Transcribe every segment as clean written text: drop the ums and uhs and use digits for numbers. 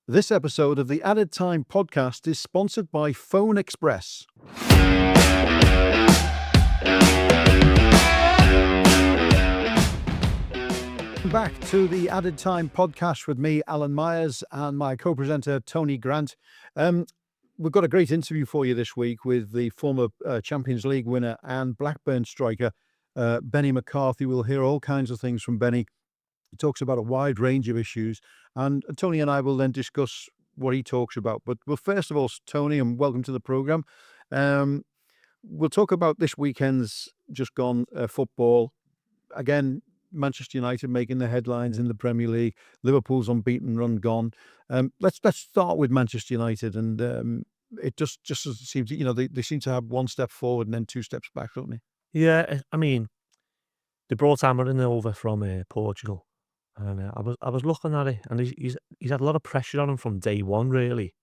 This episode of the Added Time podcast is sponsored by Phone Express. Back to the Added Time podcast with me, Alan Myers, and my co-presenter, Tony Grant. We've got a great interview for you this week with the former Champions League winner and Blackburn striker, Benni McCarthy. We'll hear all kinds of things from Benni. He talks about a wide range of issues, and Tony and I will then discuss what he talks about. But well, first of all, Tony, and welcome to the programme. We'll talk about this weekend's just gone football. Again, Manchester United making the headlines in the Premier League. Liverpool's unbeaten run gone. Let's start with Manchester United, and it just seems, they seem to have one step forward and then two steps back, don't they? Yeah, I mean, they brought Amorim over from Portugal, and I was looking at it, and he's had a lot of pressure on him from day one. Really,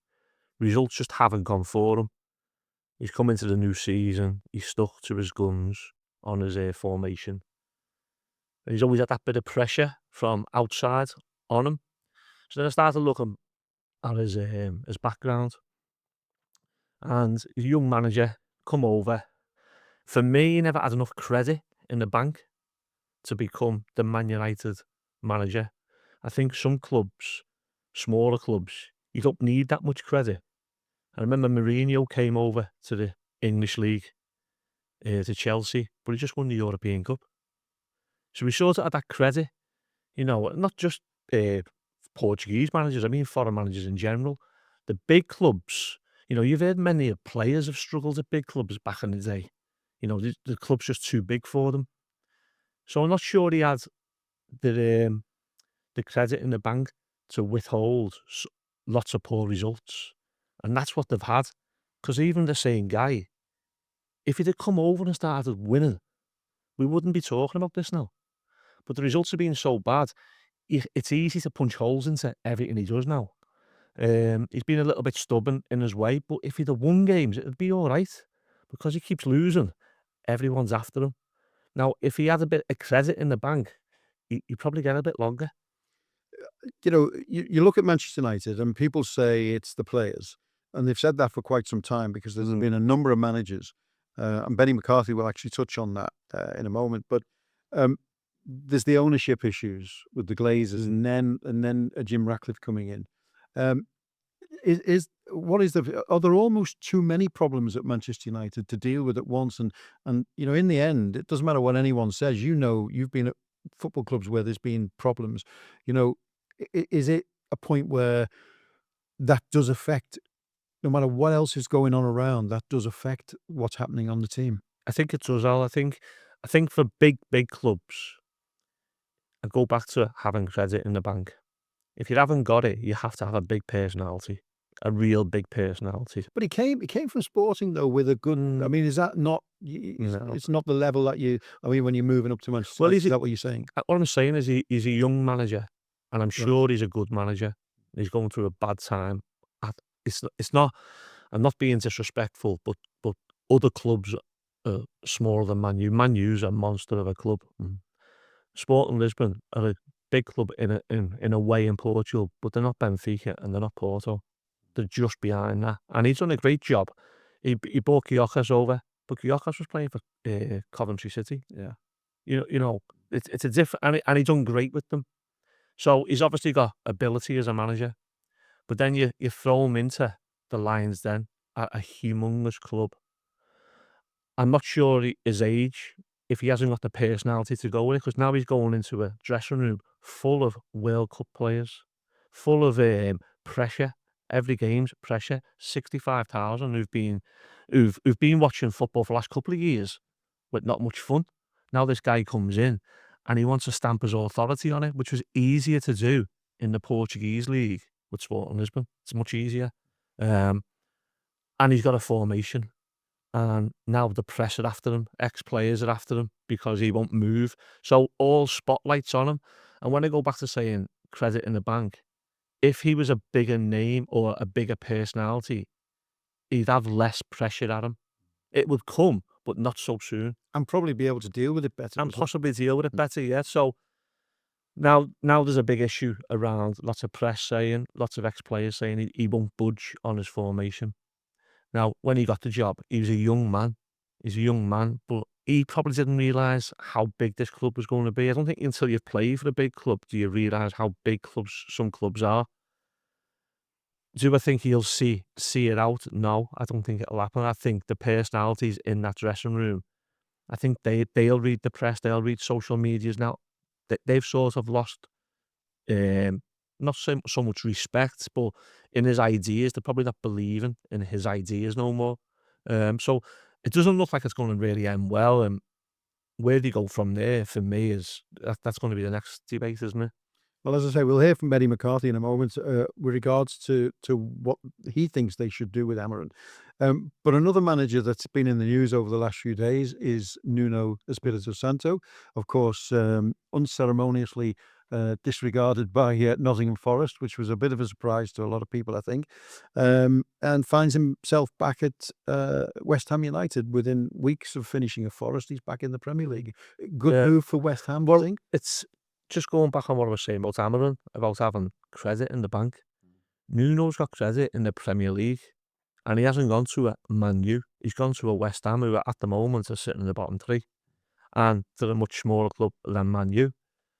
results just haven't gone for him. He's come into the new season. He's stuck to his guns on his formation. He's always had that bit of pressure from outside on him. So then I started looking at his background, and he's a young manager come over. For me, he never had enough credit in the bank to become the Man United manager. I think some clubs, smaller clubs, you don't need that much credit. I remember Mourinho came over to the English League, to Chelsea, but he just won the European Cup. So we sort of had that credit, not just Portuguese managers, I mean foreign managers in general. The big clubs, you've heard many players have struggled at big clubs back in the day. The club's just too big for them. So I'm not sure he had the credit in the bank to withhold lots of poor results. And that's what they've had. Because even the same guy, if he'd have come over and started winning, we wouldn't be talking about this now. But the results have been so bad, it's easy to punch holes into everything he does now. He's been a little bit stubborn in his way, but if he'd have won games, it'd be all right. Because he keeps losing, everyone's after him. Now, if he had a bit of credit in the bank, he'd probably get a bit longer. You look at Manchester United and people say it's the players. And they've said that for quite some time because there's been a number of managers. And Benni McCarthy will actually touch on that in a moment. But there's the ownership issues with the Glazers and then Jim Ratcliffe coming in. Are there almost too many problems at Manchester United to deal with at once? And in the end, it doesn't matter what anyone says. You've been at football clubs where there's been problems. Is it a point where that does affect, no matter what else is going on around, that does affect what's happening on the team? I think it does, Al. I think for big clubs, I go back to having credit in the bank. If you haven't got it, you have to have a big personality, a real big personality. But he came from Sporting though with a good. I mean, is that not? It's not the level that you. I mean, when you're moving up to Manchester, is that what you're saying? What I'm saying is he's a young manager, and I'm sure he's a good manager. He's going through a bad time. It's not. I'm not being disrespectful, but other clubs are smaller than Man U. Man U's a monster of a club. Sporting Lisbon are a big club in a way in Portugal, but they're not Benfica and they're not Porto. They're just behind that, and he's done a great job. He brought Gyökeres over, but Gyökeres was playing for Coventry City. Yeah, it's a different, and he's done great with them. So he's obviously got ability as a manager, but then you throw him into the Lions Den, at a humongous club. I'm not sure his age, if he hasn't got the personality to go with it, because now he's going into a dressing room full of World Cup players, full of pressure. Every game's pressure. 65,000 who've been watching football for the last couple of years with not much fun. Now this guy comes in and he wants to stamp his authority on it, which was easier to do in the Portuguese league with Sporting Lisbon. It's much easier. And he's got a formation. And now the press are after him, ex-players are after him because he won't move. So all spotlights on him. And when I go back to saying credit in the bank, if he was a bigger name or a bigger personality, he'd have less pressure at him. It would come, but not so soon. and probably be able to deal with it better. And possibly deal with it better, yeah. So Now there's a big issue around lots of press saying, lots of ex-players saying he won't budge on his formation. Now, when he got the job, he was a young man. He's a young man, but he probably didn't realise how big this club was going to be. I don't think until you've played for a big club do you realise how big some clubs are. Do I think he'll see it out? No, I don't think it'll happen. I think the personalities in that dressing room, I think they'll read the press, they'll read social medias now. They've sort of lost um, not so much respect, but in his ideas, they're probably not believing in his ideas no more. So it doesn't look like it's going to really end well. And where they go from there, for me, that's going to be the next debate, isn't it? Well, as I say, we'll hear from Benni McCarthy in a moment with regards to what he thinks they should do with Amorim. But another manager that's been in the news over the last few days is Nuno Espirito Santo. Of course, unceremoniously disregarded by Nottingham Forest, which was a bit of a surprise to a lot of people, I think, and finds himself back at West Ham United within weeks of finishing at Forest. He's back in the Premier League. Good Yeah. move for West Ham, I Well, think. it's just going back on what I was saying about Amorim, about having credit in the bank. Nuno's got credit in the Premier League, and he hasn't gone to a Man U. He's gone to a West Ham, who at the moment are sitting in the bottom three, and they're a much smaller club than Man U.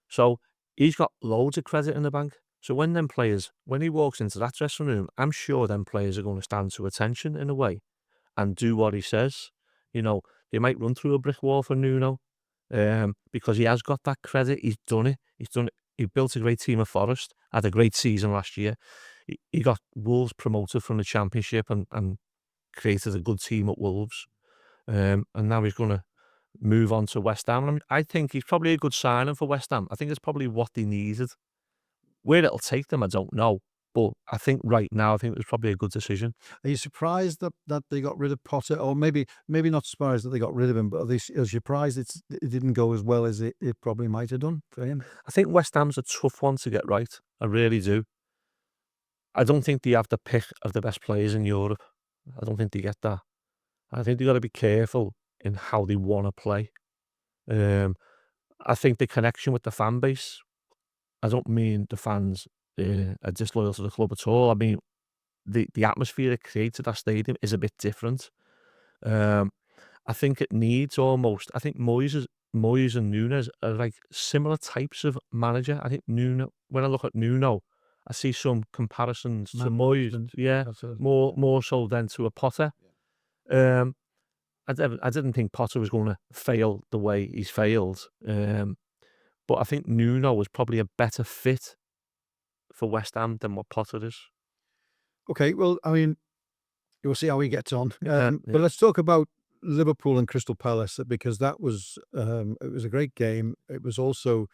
So he's got loads of credit in the bank. So when he walks into that dressing room, I'm sure them players are going to stand to attention in a way and do what he says. You know, they might run through a brick wall for Nuno, because he has got that credit. He's done it. He's done it. He built a great team at Forest, had a great season last year. He got Wolves promoted from the Championship and created a good team at Wolves. And now he's going to move on to West Ham. I think he's probably a good signing for West Ham. I think it's probably what they needed. Where it'll take them, I don't know. But I think right now, I think it was probably a good decision. Are you surprised that they got rid of Potter, or maybe not surprised that they got rid of him, but are you surprised it didn't go as well as it probably might have done for him? I think West Ham's a tough one to get right. I really do. I don't think they have the pick of the best players in Europe. I don't think they get that. I think they got to be careful in how they want to play. Um, I think the connection with the fan base, I don't mean the fans are disloyal to the club at all. I mean, the atmosphere it creates at that stadium is a bit different. Um, I think it needs almost. I think Moyes and Nunes are like similar types of manager. I think when I look at Nuno, I see some comparisons to Man Moyes. management, Yeah, that's a more so than to a Potter. Um, I didn't think Potter was going to fail the way he's failed. But I think Nuno was probably a better fit for West Ham than what Potter is. okay. Well, I mean, we'll see how he gets on. Yeah. But let's talk about Liverpool and Crystal Palace, because that was it was a great game. It was also,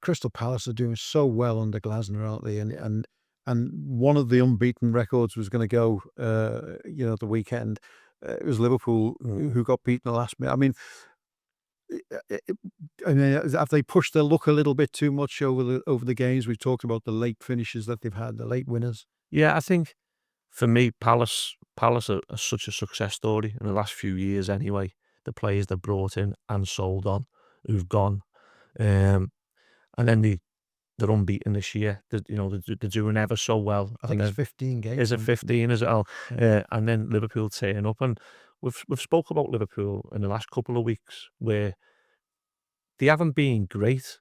Crystal Palace are doing so well under Glasner, aren't they? And one of the unbeaten records was going to go, the weekend. It was Liverpool who got beaten the last minute. I mean, have they pushed their luck a little bit too much over the games? We've talked about the late finishes that they've had, the late winners. Yeah, I think for me, Palace are such a success story in the last few years anyway. The players they've brought in and sold on, who've gone. Um, and then they're unbeaten this year. They're doing ever so well. I think it's 15 games. Is it 15 as well? Yeah. And then Liverpool turn up. And we've spoke about Liverpool in the last couple of weeks where they haven't been great.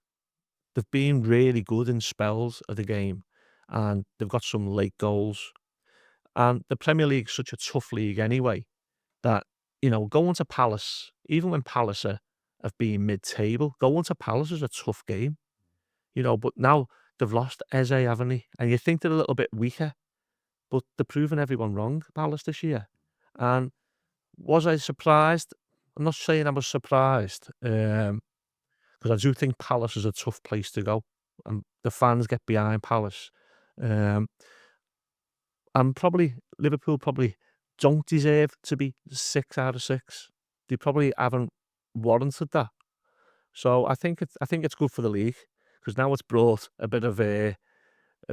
They've been really good in spells of the game, and they've got some late goals. And the Premier League's such a tough league anyway that, going to Palace, even when Palace have been mid-table, going to Palace is a tough game, but now they've lost Eze, haven't they? And you think they're a little bit weaker, but they're proving everyone wrong, Palace, this year. And was I surprised? I'm not saying I was surprised, because I do think Palace is a tough place to go, and the fans get behind Palace. Um, and probably Liverpool probably don't deserve to be 6 out of 6. They probably haven't warranted that. So I think it's good for the league because now it's brought a bit of a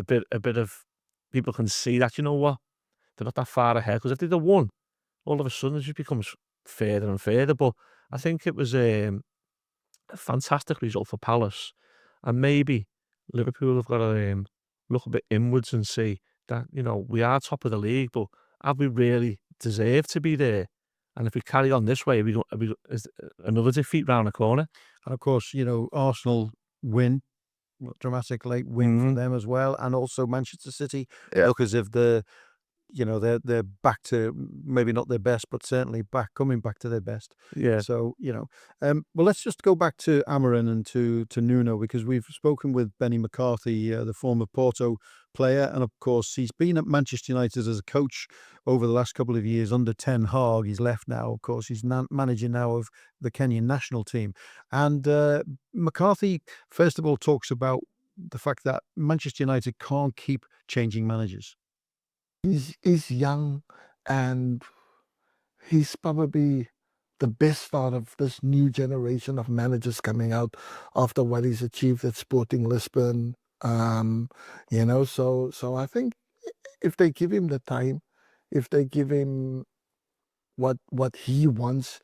bit of people can see that, you know what, they're not that far ahead, because if they'd have won, all of a sudden it just becomes further and further. But I think it was a fantastic result for Palace. And maybe Liverpool have got to look a bit inwards and see that, we are top of the league, but have we really deserved to be there? And if we carry on this way, is another defeat round the corner. And of course, Arsenal win, dramatic late win for them as well, and also Manchester City look as if they're back to maybe not their best, but certainly coming back to their best. Yeah. So well, let's just go back to Amorim and to Nuno, because we've spoken with Benni McCarthy, the former Porto player, and of course he's been at Manchester United as a coach over the last couple of years under Ten Hag. He's left now, of course. He's managing now of the Kenyan national team, and McCarthy first of all talks about the fact that Manchester United can't keep changing managers. He's young, and he's probably the best out of this new generation of managers coming out after what he's achieved at Sporting Lisbon. So I think if they give him the time, if they give him what he wants,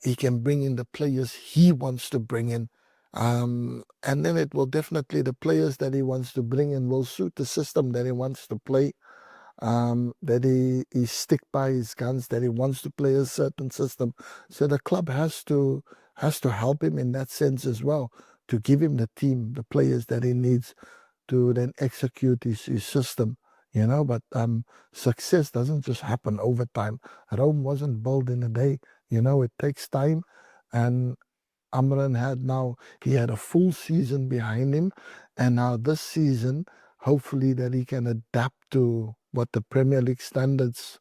he can bring in the players he wants to bring in. And then it will definitely, the players that he wants to bring in will suit the system that he wants to play. That he stick by his guns, that he wants to play a certain system. So the club has to help him in that sense as well, to give him the team, the players that he needs to then execute his system. But success doesn't just happen over time. Rome wasn't built in a day. It takes time. And Amorim had a full season behind him, and now this season, hopefully that he can adapt to what the Premier League standards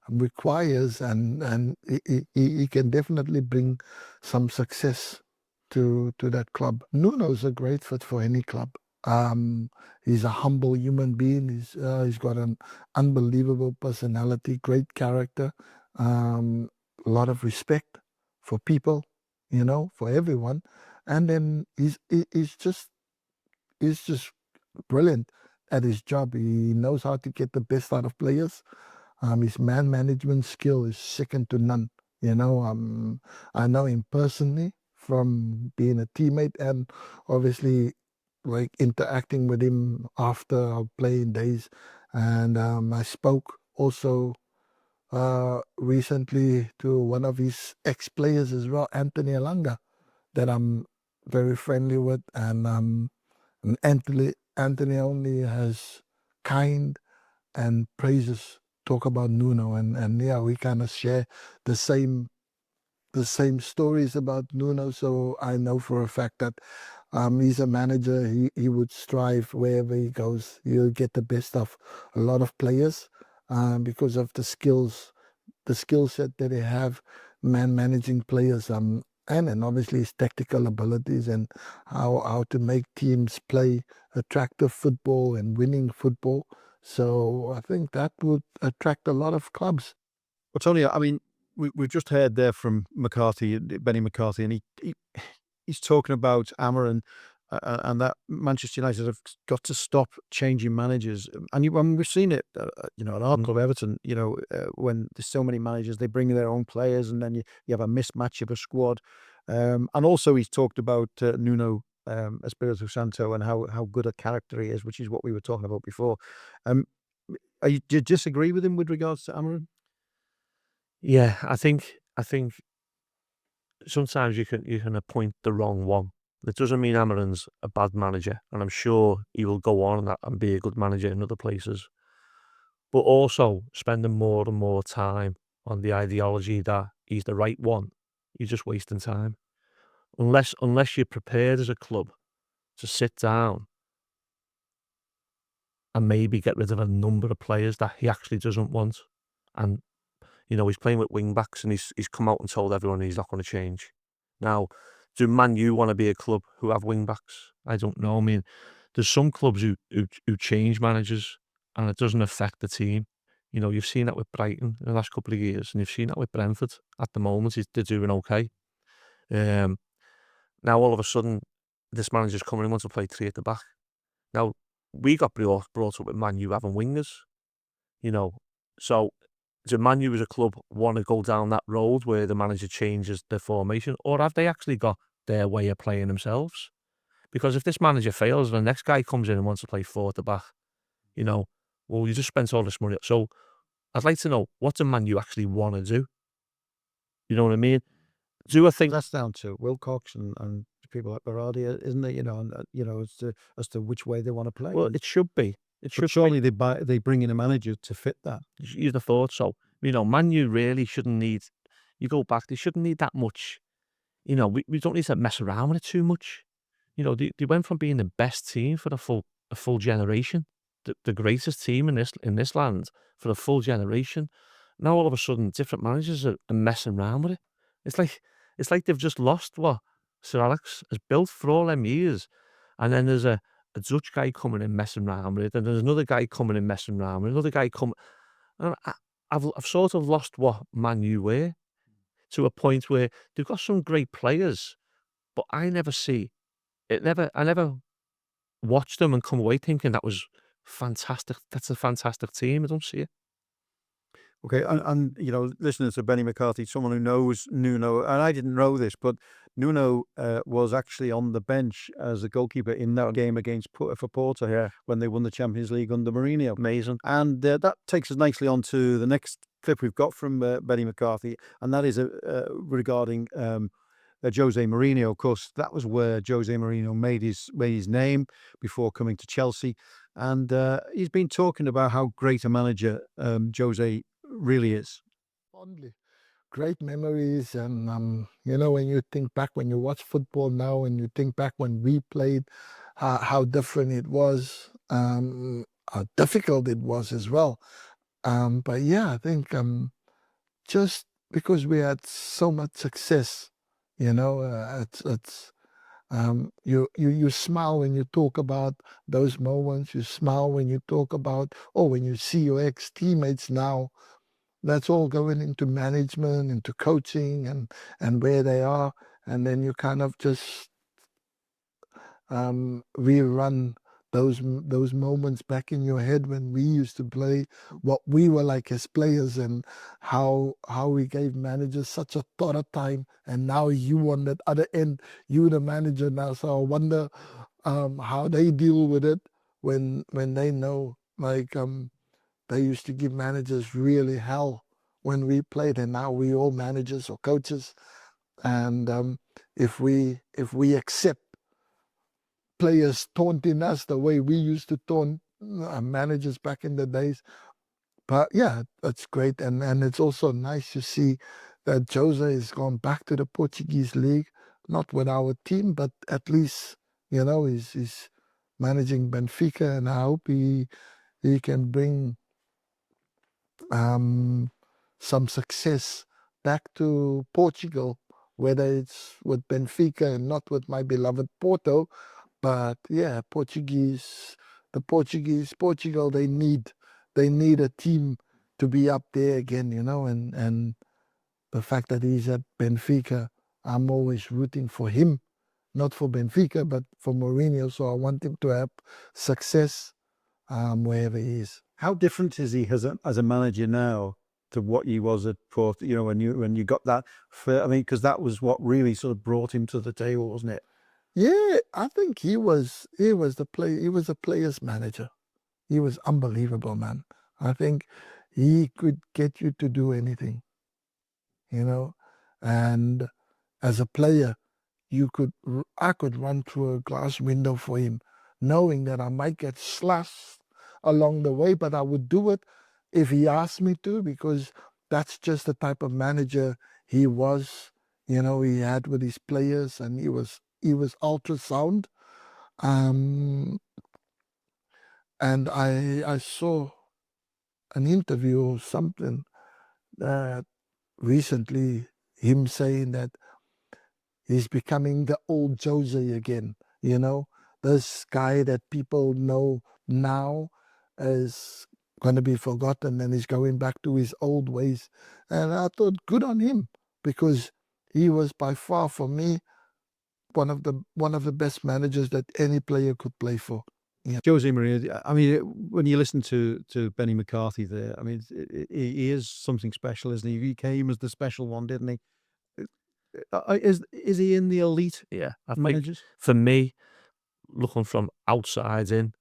requires, and he can definitely bring some success to that club. Nuno's a great fit for any club. He's a humble human being. He's got an unbelievable personality, great character, a lot of respect for people, for everyone, and then he's just brilliant at his job. He knows how to get the best out of players. His man management skill is second to none. I know him personally from being a teammate, and obviously like interacting with him after our playing days. And I spoke also recently to one of his ex-players as well, Anthony Elanga, that I'm very friendly with, and Anthony only has kind and praises talk about Nuno, and yeah, we kind of share the same stories about Nuno. So I know for a fact that he's a manager. He would strive wherever he goes. He'll get the best of a lot of players because of the skill set that they have, managing players, and then obviously his tactical abilities and how to make teams play attractive football and winning football. So I think that would attract a lot of clubs. Well, Tony, I mean, we've just heard there from McCarthy, Benni McCarthy, and he's talking about Amorim and that Manchester United have got to stop changing managers. And we've seen it, at our club, Everton, when there's so many managers, they bring their own players, and then you have a mismatch of a squad. And also he's talked about Nuno Espirito Santo and how good a character he is, which is what we were talking about before. Do you disagree with him with regards to Amorim? Yeah, I think sometimes you can appoint the wrong one. It doesn't mean Amorim's a bad manager, and I'm sure he will go on and be a good manager in other places. But also spending more and more time on the ideology that he's the right one, you're just wasting time. Unless you're prepared as a club to sit down and maybe get rid of a number of players that he actually doesn't want. And he's playing with wing backs, and he's come out and told everyone he's not going to change. Now, do Man U want to be a club who have wing backs? I don't know. I mean, there's some clubs who change managers and it doesn't affect the team. You've seen that with Brighton in the last couple of years, and you've seen that with Brentford at the moment. They're doing okay. Now all of a sudden, this manager's coming and wants to play three at the back. Now, we got brought up with Man U having wingers, so do Man U as a club want to go down that road where the manager changes the formation, or have they actually got their way of playing themselves? Because if this manager fails and the next guy comes in and wants to play 4 at the back, you know, well, you just spent all this money. So I'd like to know, what do Man U actually want to do? You know what I mean? Do I think That's down to Wilcox and people like Berardi, isn't it? As to which way they want to play. well, And- it should be. It but should be. surely they bring in a manager to fit that. You'd have thought so. You know, Man U really shouldn't need, you go back, they shouldn't need that much. You know, we don't need to mess around with it too much. You know, they went from being the best team for a full generation, the greatest team in this land for a full generation. Now all of a sudden, different managers are messing around with it. It's like they've just lost what Sir Alex has built for all them years, and then there's a Dutch guy coming in messing around with it, and there's another guy coming in messing around with it, another guy coming. And I've sort of lost what Man U were, to a point where they've got some great players, but I never see it. I never watched them and come away thinking that was fantastic. That's a fantastic team. I don't see it. Okay, and listening to Benni McCarthy, someone who knows Nuno, and I didn't know this, but Nuno was actually on the bench as a goalkeeper in that game against for Porto Yeah, when they won the Champions League under Mourinho. amazing. And that takes us nicely on to the next clip we've got from Benni McCarthy, and that is regarding Jose Mourinho. Of course, that was where Jose Mourinho made his name before coming to Chelsea, and he's been talking about how great a manager Jose really is. Fondly. Great memories, and when you think back, when you watch football now, and you think back when we played, how different it was, how difficult it was as well. But yeah, I think just because we had so much success, it's you smile when you talk about those moments. You smile when you talk about, or when you see your ex teammates now. That's all going into management, into coaching, and where they are, and then you kind of just rerun those moments back in your head when we used to play, what we were like as players, and how we gave managers such a lot of time, and now you on that other end, you the manager now. So I wonder how they deal with it when they know, like, they used to give managers really hell when we played, and now we all managers or coaches. And if we accept players taunting us the way we used to taunt managers back in the days, but yeah, that's great, and it's also nice to see that Jose has gone back to the Portuguese league, not with our team, but at least he's managing Benfica, and I hope he can bring some success back to Portugal, whether it's with Benfica and not with my beloved Porto. But yeah, Portugal, they need a team to be up there again, and the fact that he's at Benfica, I'm always rooting for him, not for Benfica, but for Mourinho. So I want him to have success wherever he is. How different is he as a manager now to what he was at Porto? When you got that, because that was what really sort of brought him to the table, wasn't it? Yeah, I think he was a player's manager. He was unbelievable, man. I think he could get you to do anything, and as a player, I could run through a glass window for him, knowing that I might get slashed along the way, but I would do it if he asked me to, because that's just the type of manager he was. He had with his players, and he was ultrasound. Um, and I saw an interview or something that recently, him saying that he's becoming the old Jose again. This guy that people know now is going to be forgotten, and he's going back to his old ways. And I thought, good on him, because he was by far, for me, one of the best managers that any player could play for. Yeah. Jose Mourinho. I mean, when you listen to Benni McCarthy there, I mean, he is something special, isn't he? He came as the special one, didn't he? Is he in the elite Yeah, I think managers? for me, looking from outside in.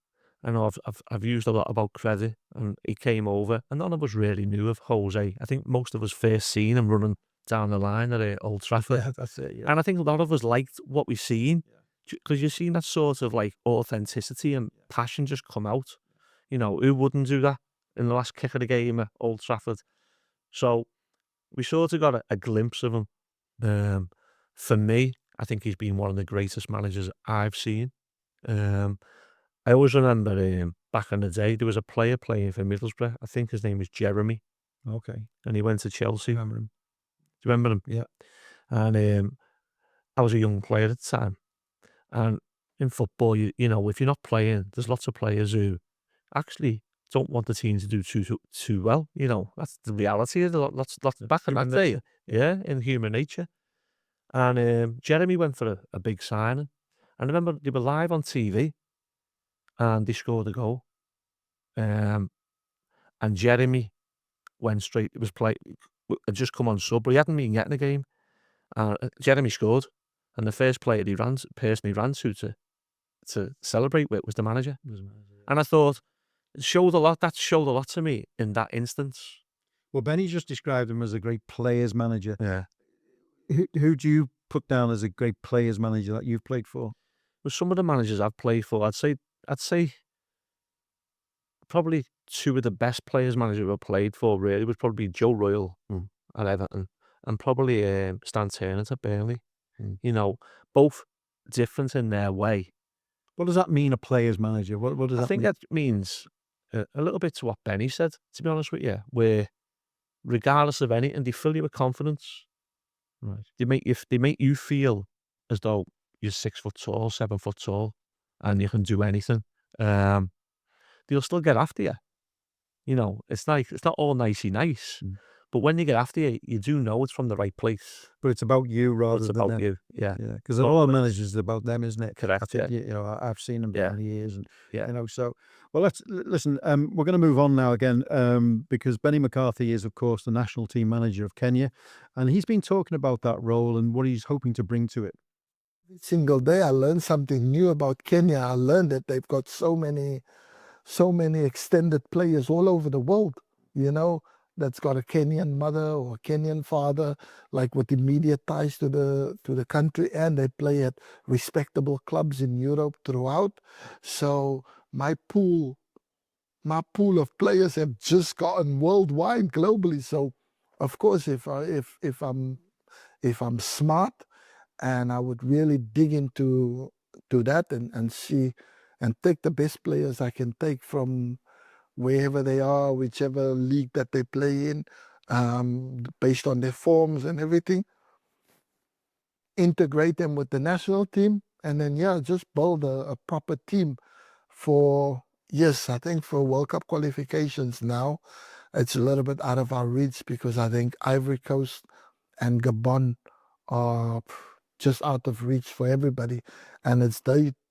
I know I've used a lot about credit, and he came over, and none of us really knew of Jose. I think most of us first seen him running down the line at Old Trafford, Yeah, that's it. Yeah. and I think a lot of us liked what we seen because you've seen that sort of like authenticity and passion just come out. You know, who wouldn't do that in the last kick of the game at Old Trafford? So we sort of got a glimpse of him. For me, I think he's been one of the greatest managers I've seen. Um, I always remember back in the day, there was a player playing for Middlesbrough. I think his name was Jeremy, Okay. and he went to Chelsea. Remember him? Do you remember him? Yeah. And I was a young player at the time. And in football, you know, if you're not playing, there's lots of players who actually don't want the team to do too well. You know, that's the reality of lots back in that Human day. nature. Yeah, in human nature. And Jeremy went for a big signing. I remember they were live on TV, and they scored a goal. And Jeremy went straight. It was had just come on sub, but he hadn't been getting the game. Jeremy scored, and the first player person he ran to celebrate with was the manager. And I thought, it showed a lot. That showed a lot to me in that instance. Well, Benny just described him as a great players manager. Yeah. Who do you put down as a great players manager that you've played for? With some of the managers I've played for, I'd say probably two of the best players managers I've played for really would probably be Joe Royle at Everton, and probably Stan Turner at Burnley. You know, both different in their way. What does that mean, a players manager? What does I that think mean? that means a little bit to what Benny said, to be honest with you, where regardless of anything, they fill you with confidence. Right. They make you feel as though you're 6 foot tall, 7 foot tall, and you can do anything. They'll still get after you. You know, it's not all nicey nice, but when they get after you, you do know it's from the right place. But it's about you But rather it's than about them. you, yeah. Yeah, because But all when- managers is about them, isn't it? Correct, I think, yeah. you know, I've seen them for Yeah. many years, and Yeah. you know. So, well, listen. We're going to move on now again, because Benni McCarthy is, of course, the national team manager of Kenya, and he's been talking about that role and what he's hoping to bring to it. Every single day I learn something new about Kenya. I learned that they've got so many extended players all over the world, you know, that's got a Kenyan mother or a Kenyan father, like with immediate ties to the country, and they play at respectable clubs in Europe throughout. So my pool of players have just gotten worldwide, globally. So of course, if I'm smart, and I would really dig into that and see and take the best players I can take from wherever they are, whichever league that they play in, based on their forms and everything, integrate them with the national team, and then just build a proper team for, yes, I think for World Cup qualifications now. It's a little bit out of our reach because I think Ivory Coast and Gabon are just out of reach for everybody, and it's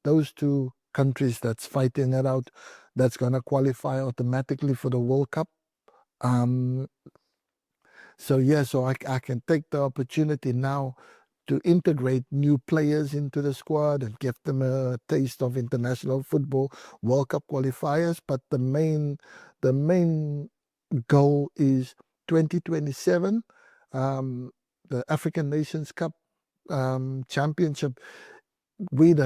those two countries that's fighting it out, that's going to qualify automatically for the World Cup. So I can take the opportunity now to integrate new players into the squad and give them a taste of international football, World Cup qualifiers. But the main goal is 2027, the African Nations Cup championship.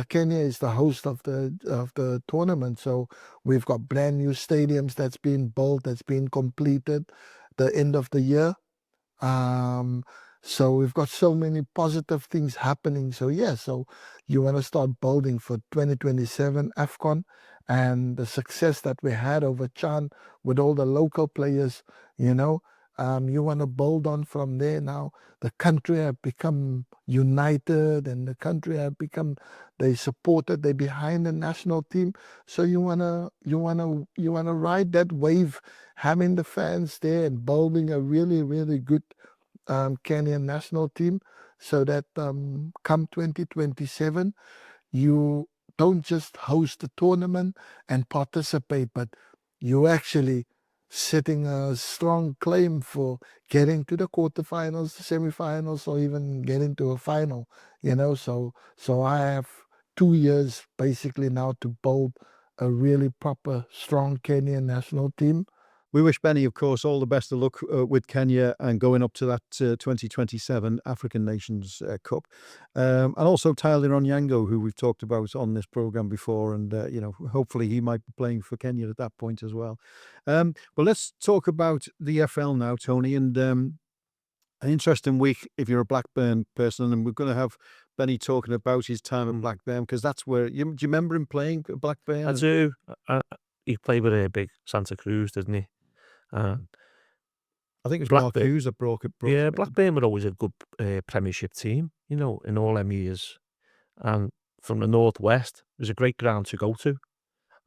Kenya is the host of the tournament, so we've got brand new stadiums that's been built, that's been completed the end of the year. So we've got so many positive things happening. So so you want to start building for 2027 AFCON, and the success that we had over Chan with all the local players, you know, you want to build on from there. Now the country have become united, and the country have become, they're behind the national team. So you wanna ride that wave, having the fans there and building a really, really good Kenyan national team, so that come 2027, you don't just host the tournament and participate, but you actually setting a strong claim for getting to the quarterfinals, the semifinals, or even getting to a final. You know, so I have 2 years basically now to build a really proper, strong Kenyan national team. We wish Benny, of course, all the best of luck with Kenya and going up to that 2027 African Nations Cup. And also Tyler Onyango, who we've talked about on this programme before. And, hopefully he might be playing for Kenya at that point as well. But let's talk about the FL now, Tony. And an interesting week if you're a Blackburn person. And we're going to have Benny talking about his time at Blackburn, because that's where... do you remember him playing at Blackburn? I do. He played with a big Santa Cruz, didn't he? I think it was Mark Hughes that broke it. Yeah, Blackburn were always a good Premiership team, in all them years. And from the Northwest, it was a great ground to go to.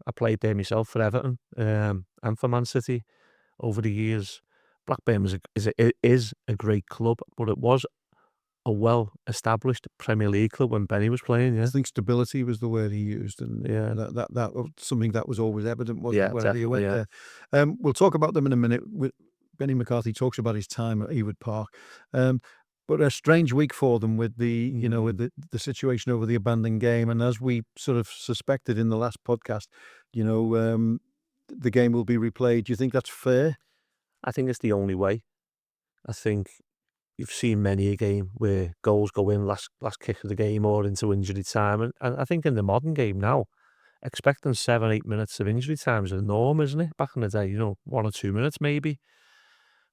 I played there myself for Everton and for Man City over the years. Blackburn is a great club, but it was a well-established Premier League club when Benny was playing. Yeah, I think stability was the word he used, and that was something that was always evident, wasn't it, whenever you went there. We'll talk about them in a minute. Benny McCarthy talks about his time at Ewood Park, but a strange week for them with the with the situation over the abandoned game, and as we sort of suspected in the last podcast, the game will be replayed. Do you think that's fair? I think it's the only way. I think you've seen many a game where goals go in last kick of the game or into injury time. And I think in the modern game now, expecting 7-8 minutes of injury time is a norm, isn't it? Back in the day, 1 or 2 minutes maybe.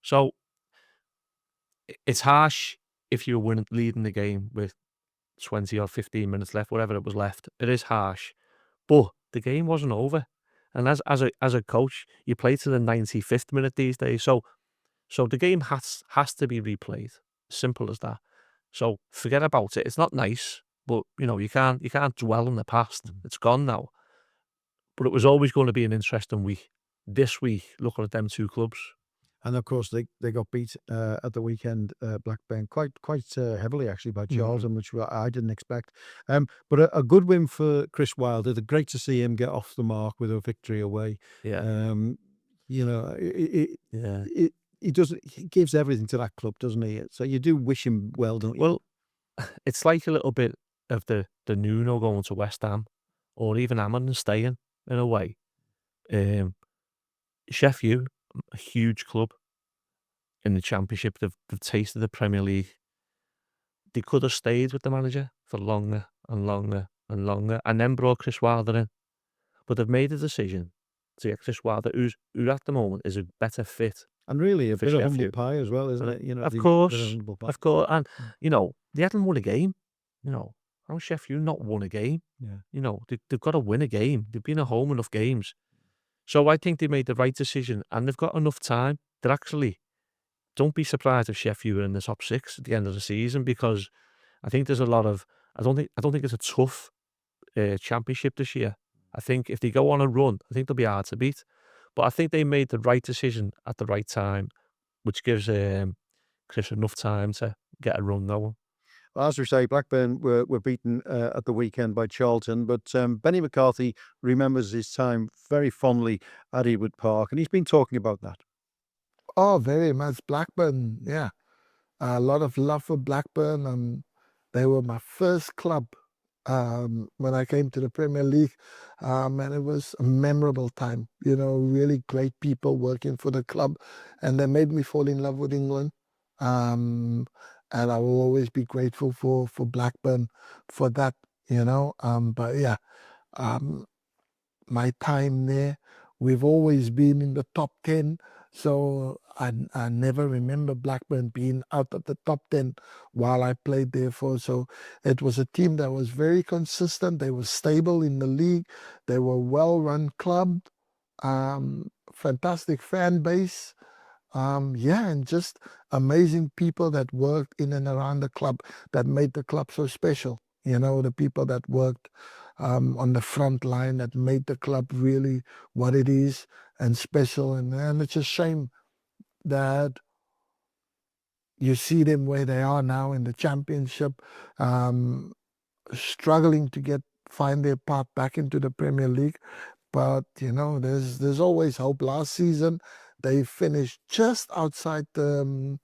So it's harsh if you're leading the game with 20 or 15 minutes left, whatever it was left. It is harsh. But the game wasn't over. And as a coach, you play to the 95th minute these days. So the game has to be replayed. Simple as that. So forget about it. It's not nice, but you can't dwell on the past. It's gone now. But it was always going to be an interesting week. This week, looking at them two clubs. And of course, they got beat at the weekend, Blackburn, quite heavily actually by Charlton, which I didn't expect. But a good win for Chris Wilder. Great to see him get off the mark with a victory away. Yeah. He gives everything to that club, doesn't he? So you do wish him well, don't you? Well, it's like a little bit of the Nuno going to West Ham, or even Amorim staying in a way. Sheffield, a huge club in the Championship. They've tasted the Premier League. They could have stayed with the manager for longer and longer and longer, and then brought Chris Wilder in. But they've made a decision to get Chris Wilder, who at the moment is a better fit. And really, a bit of humble pie as well, isn't it? Of course. And, they hadn't won a game. How Sheffield not won a game? Yeah. They've got to win a game. They've been at home enough games. So I think they made the right decision, and they've got enough time. They're actually, don't be surprised if Sheffield are in the top 6 at the end of the season, because I think there's a lot of, I don't think it's a tough Championship this year. I think if they go on a run, I think they'll be hard to beat. But I think they made the right decision at the right time, which gives Chris enough time to get a run going. Well, as we say, Blackburn were beaten at the weekend by Charlton, but Benny McCarthy remembers his time very fondly at Ewood Park, and he's been talking about that. Oh, very much. Blackburn, yeah. A lot of love for Blackburn. They were my first club when I came to the Premier League, and it was a memorable time. Really great people working for the club, and they made me fall in love with England. And I will always be grateful for Blackburn for that. But yeah, my time there, we've always been in the top 10. So I never remember Blackburn being out of the top 10 while I played there for. So it was a team that was very consistent. They were stable in the league. They were well-run club. Fantastic fan base. And just amazing people that worked in and around the club that made the club so special. The people that worked on the front line that made the club really what it is and special. And it's a shame that you see them where they are now in the Championship, struggling to find their path back into the Premier League. But there's always hope. Last season they finished just outside the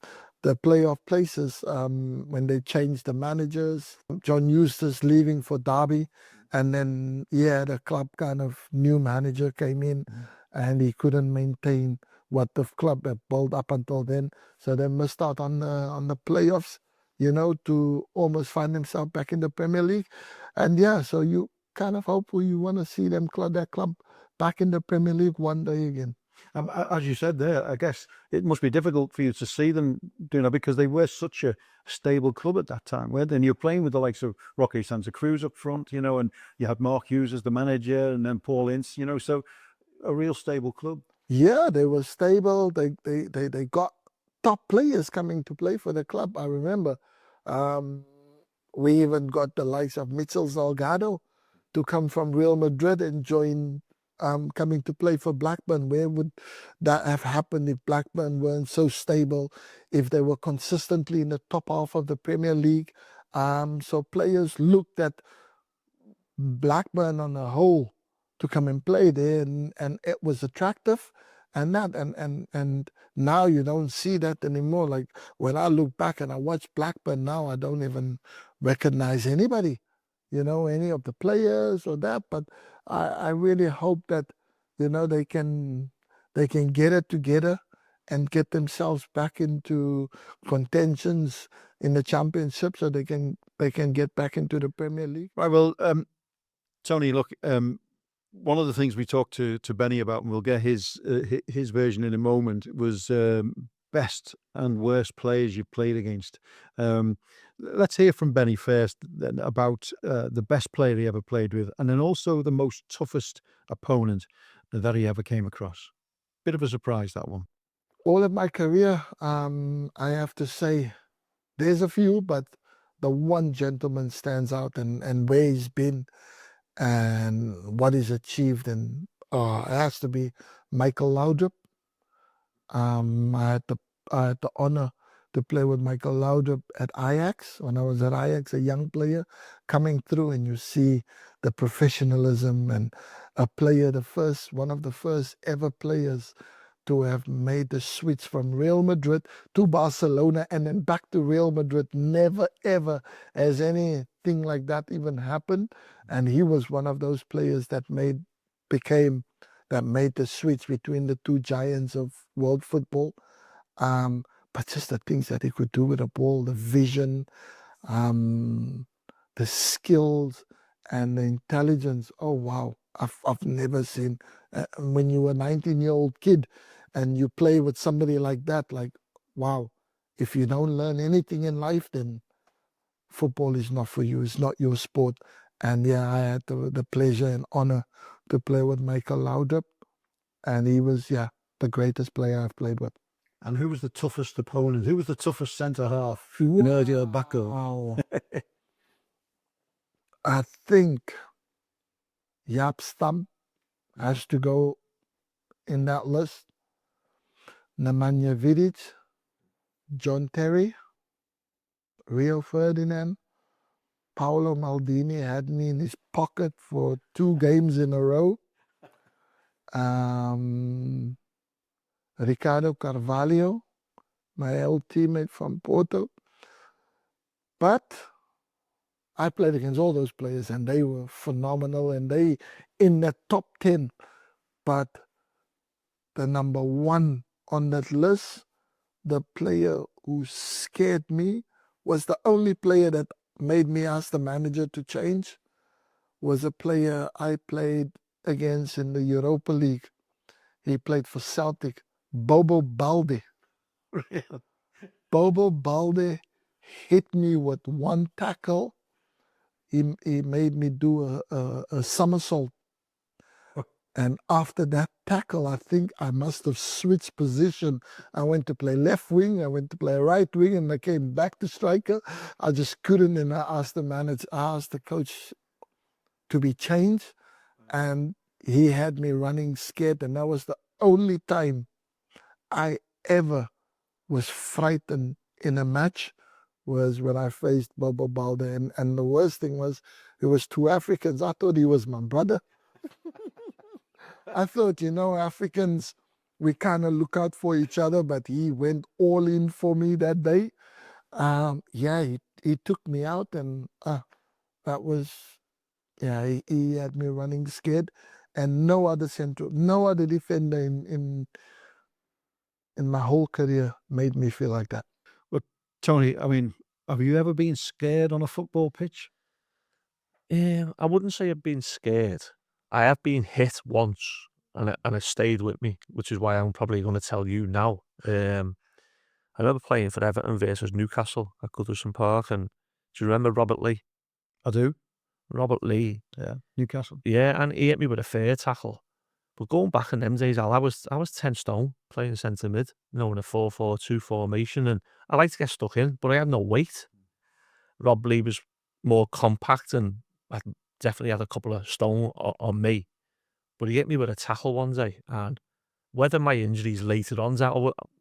playoff places when they changed the managers. John Eustace leaving for Derby, And then, yeah, the club kind of new manager came in and he couldn't maintain what the club had built up until then. So they missed out on the playoffs, to almost find themselves back in the Premier League. And yeah, so you kind of hope you want to see that club back in the Premier League one day again. As you said there, I guess it must be difficult for you to see them, because they were such a stable club at that time, weren't they? And you're playing with the likes of Roque Santa Cruz up front, and you had Mark Hughes as the manager, and then Paul Ince, so a real stable club. Yeah, they were stable. They got top players coming to play for the club. I remember we even got the likes of Mitchell Salgado to come from Real Madrid and join, coming to play for Blackburn. Where would that have happened if Blackburn weren't so stable, if they were consistently in the top half of the Premier League? So players looked at Blackburn on the whole to come and play there, and it was attractive. And now you don't see that anymore. Like when I look back and I watch Blackburn now, I don't even recognize anybody, any of the players or that. But I really hope that they can get it together and get themselves back into contentions in the championship, so they can get back into the Premier League. Right. Well, Tony, look, one of the things we talked to Benny about, and we'll get his version in a moment, was best and worst players you've played against. Let's hear from Benny first then about the best player he ever played with, and then also the most toughest opponent that he ever came across. Bit of a surprise, that one. All of my career, I have to say, there's a few, but the one gentleman stands out, and where he's been and what he's achieved, and it has to be Michael Laudrup. I had the honor to play with Michael Laudrup at Ajax when I was at Ajax, a young player coming through, and you see the professionalism, and a player, one of the first ever players to have made the switch from Real Madrid to Barcelona and then back to Real Madrid. Never ever has anything like that even happened. And he was one of those players that made the switch between the two giants of world football. But just the things that he could do with the ball, the vision, the skills, and the intelligence. Oh wow, I've never seen. When you were a 19-year-old kid and you play with somebody like that, like, wow, if you don't learn anything in life, then football is not for you. It's not your sport. And yeah, I had the pleasure and honor to play with Michael Laudrup, and he was, the greatest player I've played with. And who was the toughest opponent? Who was the toughest centre half? Wow. I think Jaap Stam has to go in that list. Nemanja Vidic, John Terry, Rio Ferdinand, Paolo Maldini had me in his pocket for 2 games in a row. Ricardo Carvalho, my old teammate from Porto. But I played against all those players and they were phenomenal, and they in the top 10. But the number 1 on that list, the player who scared me, was the only player that made me ask the manager to change, was a player I played against in the Europa League. He played for Celtic, Bobo Balde. Bobo Balde hit me with 1 tackle. He made me do a somersault. And after that tackle, I think I must have switched position. I went to play left wing, I went to play right wing, and I came back to striker. I just couldn't, and I asked the coach to be changed, and he had me running scared, and that was the only time I ever was frightened in a match, was when I faced Bobo Balde. And the worst thing was, it was 2 Africans. I thought he was my brother. I thought, Africans, we kind of look out for each other, but he went all in for me that day. He took me out, and that was Yeah, he had me running scared, and no other defender in my whole career made me feel like that. But Tony, I mean, have you ever been scared on a football pitch? I wouldn't say I've been scared. I have been hit once, and it stayed with me, which is why I'm probably going to tell you now. I remember playing for Everton versus Newcastle at Goodison Park, and do you remember Robert Lee? I do. Robert Lee, Yeah, Newcastle. yeah, and he hit me with a fair tackle. But going back in them days, Al, I was 10 stone playing centre mid, in a 4-4-2 formation, and I like to get stuck in, but I had no weight. Rob Lee was more compact and I definitely had a couple of stone on me. But he hit me with a tackle one day, and whether my injuries later on,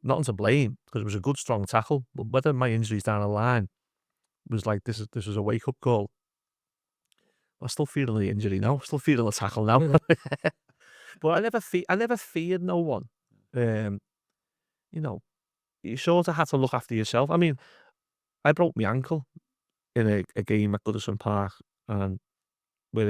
nothing to blame because it was a good strong tackle, but whether my injuries down the line was like this is a wake up call. I'm still feeling the injury now. Still feeling the tackle now. But I never feared no one. Um, you know, you sort of had to look after yourself. I mean, I broke my ankle in a game at Goodison Park, and with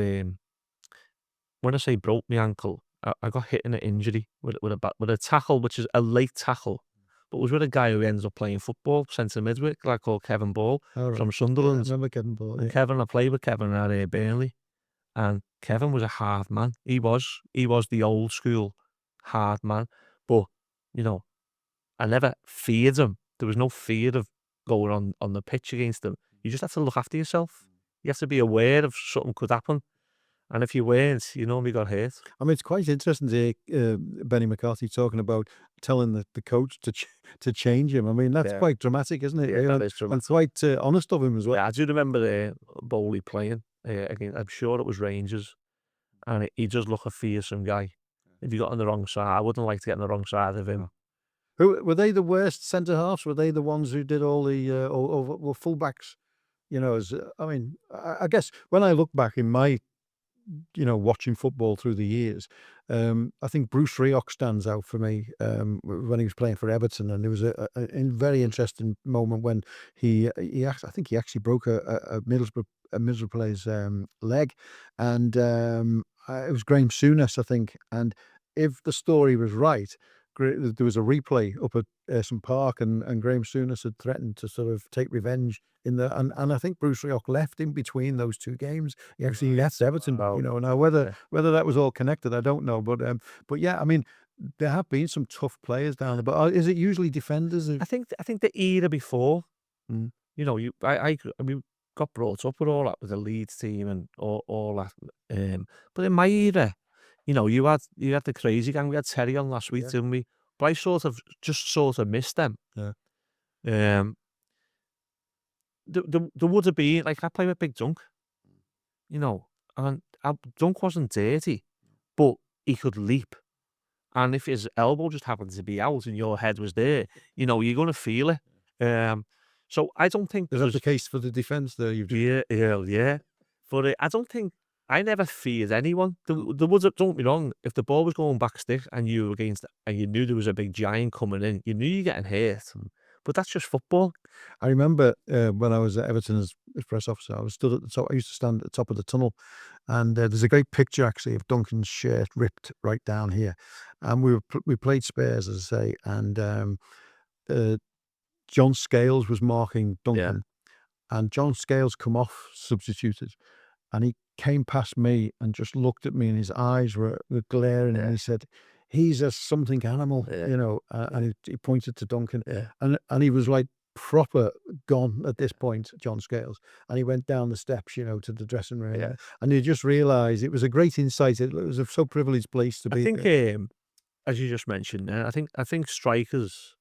when I say broke my ankle, I got hit in an injury with a tackle, which is a late tackle, but it was with a guy who ends up playing football, centre midweek, a guy called Kevin Ball All right. from Yeah, I Sunderland. remember Kevin Ball. And Yeah. Kevin, I played with Kevin at Burnley, and Kevin was a hard man. He was the old school hard man, but you know, I never feared him. There was no fear of going on the pitch against him. You just have to look after yourself. You have to be aware of something could happen. And if you weren't, you normally got hurt. I mean, it's quite interesting to hear Benny McCarthy talking about telling the coach to change him. I mean, that's Yeah. quite dramatic, isn't it? Yeah, You know, that is true. and it's quite honest of him as well. Yeah, I do remember Bowley playing again. I'm sure it was Rangers, and he does look a fearsome guy. If you got on the wrong side, I wouldn't like to get on the wrong side of him. Who were they? The worst centre halves? Were they the ones who did all the or fullbacks? You know, I mean, I guess when I look back in my watching football through the years, I think Bruce Rioch stands out for me when he was playing for Everton, and there was a very interesting moment when I think he actually broke a Middlesbrough player's leg, and it was Graham Souness, I think, and if the story was right. There was a replay up at Ayresome Park, and Graham Souness had threatened to sort of take revenge and I think Bruce Rioch left in between those two games. He actually left Everton, Wow. Now whether that was all connected, I don't know. But yeah, I mean, there have been some tough players down there. But is it usually defenders? I think the era before, Mm. we got brought up with all that with the Leeds team and all that. But in my era, you had the crazy gang. We had Terry on last week, Yeah. didn't we? But I sort of missed them. Yeah. Um, there would have been like I played with Big Dunk, and Dunk wasn't dirty, but he could leap. And if his elbow just happened to be out and your head was there, you're going to feel it. So I don't think Is that the case for the defence there? yeah. But I don't think I never feared anyone. There was, don't get me wrong, if the ball was going back stick and you were against and you knew there was a big giant coming in, you knew you're getting hurt. But that's just football. I remember when I was at Everton as press officer, I was stood at the top. I used to stand at the top of the tunnel, and there's a great picture actually of Duncan's shirt ripped right down here. And we played Spurs, as I say, and John Scales was marking Duncan, and John Scales come off substituted, and he came past me and just looked at me, and his eyes were glaring, and he said, "He's a something animal," and he pointed to Duncan, and he was like proper gone at this point, John Scales, and he went down the steps, to the dressing room, and you just realised it was a great insight. It was a so privileged place to be. I think, as you just mentioned, I think strikers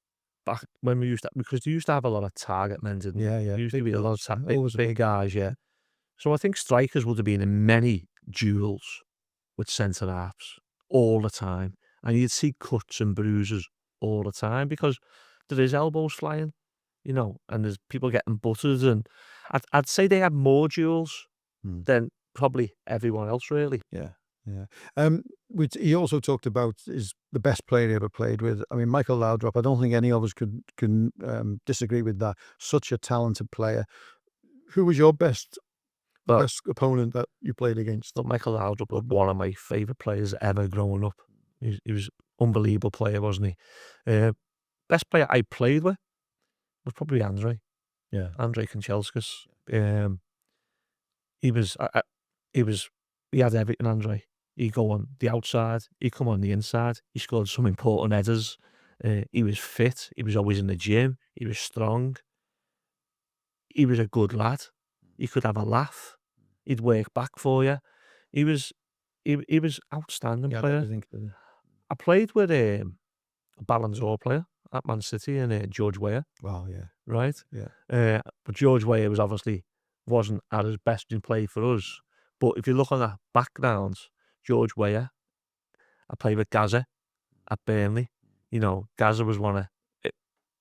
back when we because they used to have a lot of target men, didn't they? Yeah. There used to be a lot of Always a big guys, yeah. So I think strikers would have been in many duels with centre halves all the time, and you'd see cuts and bruises all the time because there is elbows flying, and there's people getting buttered, and I'd say they had more duels than probably everyone else, really. Yeah. Which he also talked about is the best player he ever played with. I mean, Michael Laudrup. I don't think any of us can disagree with that. Such a talented player. Who was your best Well, best opponent that you played against? but Michael Laudrup was one of my favourite players ever growing up. He was an unbelievable player, wasn't he? Best player I played with was probably Andre Kanchelskis. He had everything, Andre. He'd go on the outside, he'd come on the inside, he scored some important headers. He was fit, he was always in the gym, he was strong. He was a good lad. He could have a laugh. He'd work back for you. He was outstanding player. I played with a Ballon d'Or player at Man City and George Weah, Wow, yeah. right? Yeah. But George Weah wasn't at his best in play for us. But if you look on that background, George Weah, I played with Gaza at Burnley. You know, Gaza was one of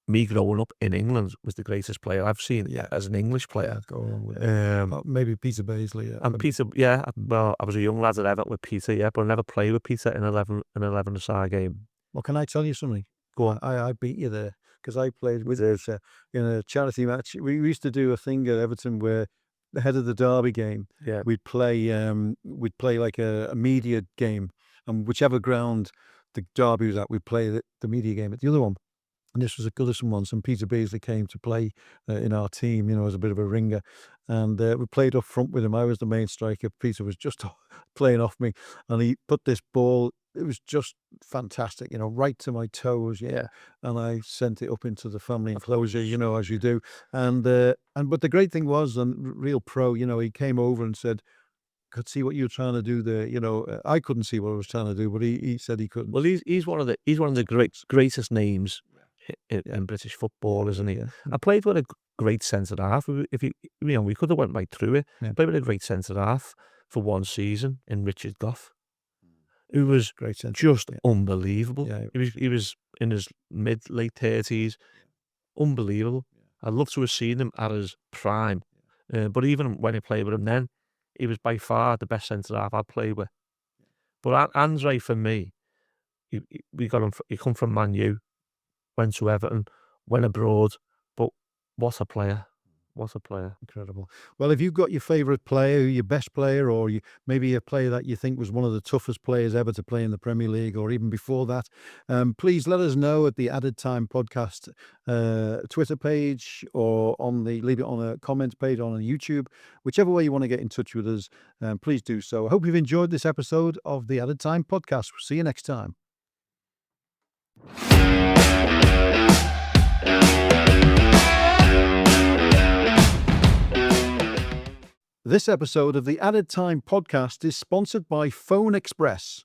me growing up in England was the greatest player I've seen as an English player. Go on with maybe Peter Beasley. And Peter, well, I was a young lad at Everton with Peter, but I never played with Peter in an 11-a-side game. Well, can I tell you something? Go on. I beat you there because I played with us in a charity match. We used to do a thing at Everton where ahead of the derby game, we'd play like a media game, and whichever ground the derby was at, we'd play the media game at the other one. And this was a Goodison once, and Peter Beasley came to play in our team, you know, as a bit of a ringer. And we played up front with him. I was the main striker. Peter was just playing off me. And he put this ball, it was just fantastic, you know, right to my toes, And I sent it up into the family enclosure, you know, as you do. But the great thing was, and real pro, you know, he came over and said, could see what you were trying to do there. You know, I couldn't see what I was trying to do, but he said he couldn't. Well, he's one of the greatest names in British football, isn't he? I played with a great centre half. If you know, we could have went right through it. I played with a great centre half for one season in Richard Gough, who was just unbelievable. He was in his late 30s, unbelievable. I'd love to have seen him at his prime, but even when I played with him then, he was by far the best centre half I played with. But Andre, for me, we got him. He come from Man U. Went to Everton, went abroad, but what a player. What a player. Incredible. Well, if you've got your favourite player, your best player, or maybe a player that you think was one of the toughest players ever to play in the Premier League, or even before that, please let us know at the Added Time Podcast Twitter page, or leave it on a comment page on YouTube. Whichever way you want to get in touch with us, please do so. I hope you've enjoyed this episode of the Added Time Podcast. We'll see you next time. This episode of the Added Time Podcast is sponsored by Phone Express.